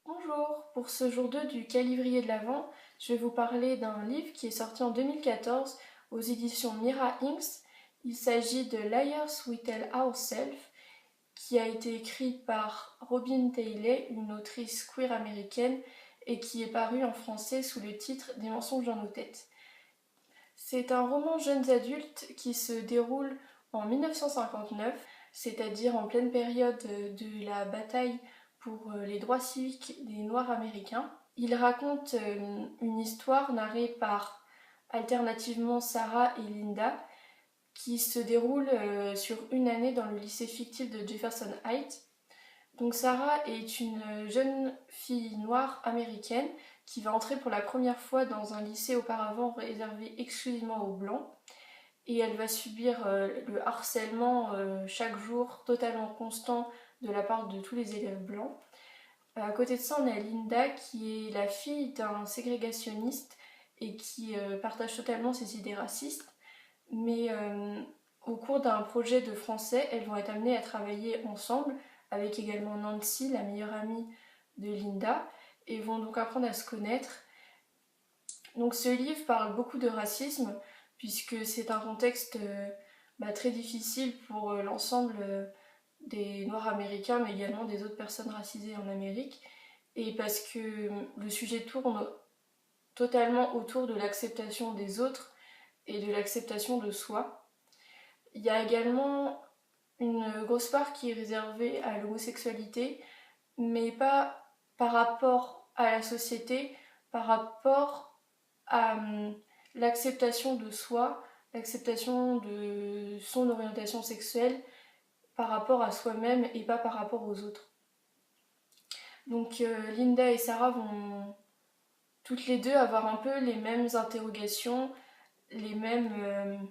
Bonjour, pour ce jour 2 du calendrier de l'Avent, je vais vous parler d'un livre qui est sorti en 2014 aux éditions Mira Inks. Il s'agit de Liars We Tell Ourselves, qui a été écrit par Robin Taylor, une autrice queer américaine, et qui est paru en français sous le titre Des mensonges dans nos têtes. C'est un roman jeunes adultes qui se déroule en 1959, c'est-à-dire en pleine période de la bataille pour les droits civiques des Noirs américains. Il raconte une histoire narrée par alternativement Sarah et Linda qui se déroule sur une année dans le lycée fictif de Jefferson Heights. Donc Sarah est une jeune fille noire américaine qui va entrer pour la première fois dans un lycée auparavant réservé exclusivement aux blancs et elle va subir le harcèlement chaque jour totalement constant de la part de tous les élèves blancs. À côté de ça, on a Linda qui est la fille d'un ségrégationniste et qui partage totalement ses idées racistes, mais au cours d'un projet de français, elles vont être amenées à travailler ensemble avec également Nancy, la meilleure amie de Linda, et vont donc apprendre à se connaître. Donc ce livre parle beaucoup de racisme, puisque c'est un contexte très difficile pour l'ensemble des Noirs américains, mais également des autres personnes racisées en Amérique, et parce que le sujet tourne totalement autour de l'acceptation des autres et de l'acceptation de soi. Il y a également une grosse part qui est réservée à l'homosexualité, mais pas par rapport à la société, par rapport à l'acceptation de soi, l'acceptation de son orientation sexuelle par rapport à soi-même et pas par rapport aux autres. Donc Linda et Sarah vont toutes les deux avoir un peu les mêmes interrogations, les mêmes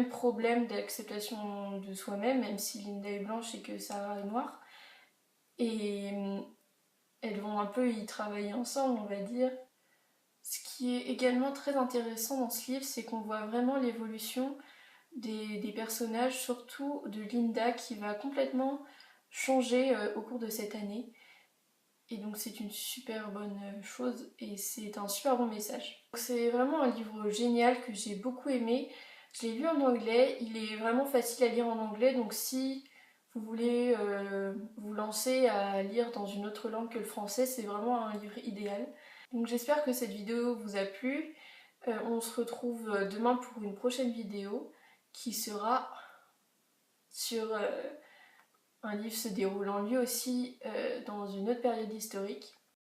problèmes d'acceptation de soi-même, même si Linda est blanche et que Sarah est noire. Et elles vont un peu y travailler ensemble, on va dire. Ce qui est également très intéressant dans ce livre, c'est qu'on voit vraiment l'évolution des personnages, surtout de Linda qui va complètement changer au cours de cette année. Et donc c'est une super bonne chose et c'est un super bon message. C'est vraiment un livre génial que j'ai beaucoup aimé. Je l'ai lu en anglais, il est vraiment facile à lire en anglais, donc si vous voulez vous lancer à lire dans une autre langue que le français, c'est vraiment un livre idéal. Donc j'espère que cette vidéo vous a plu. On se retrouve demain pour une prochaine vidéo qui sera sur un livre se déroulant lui aussi dans une autre période historique.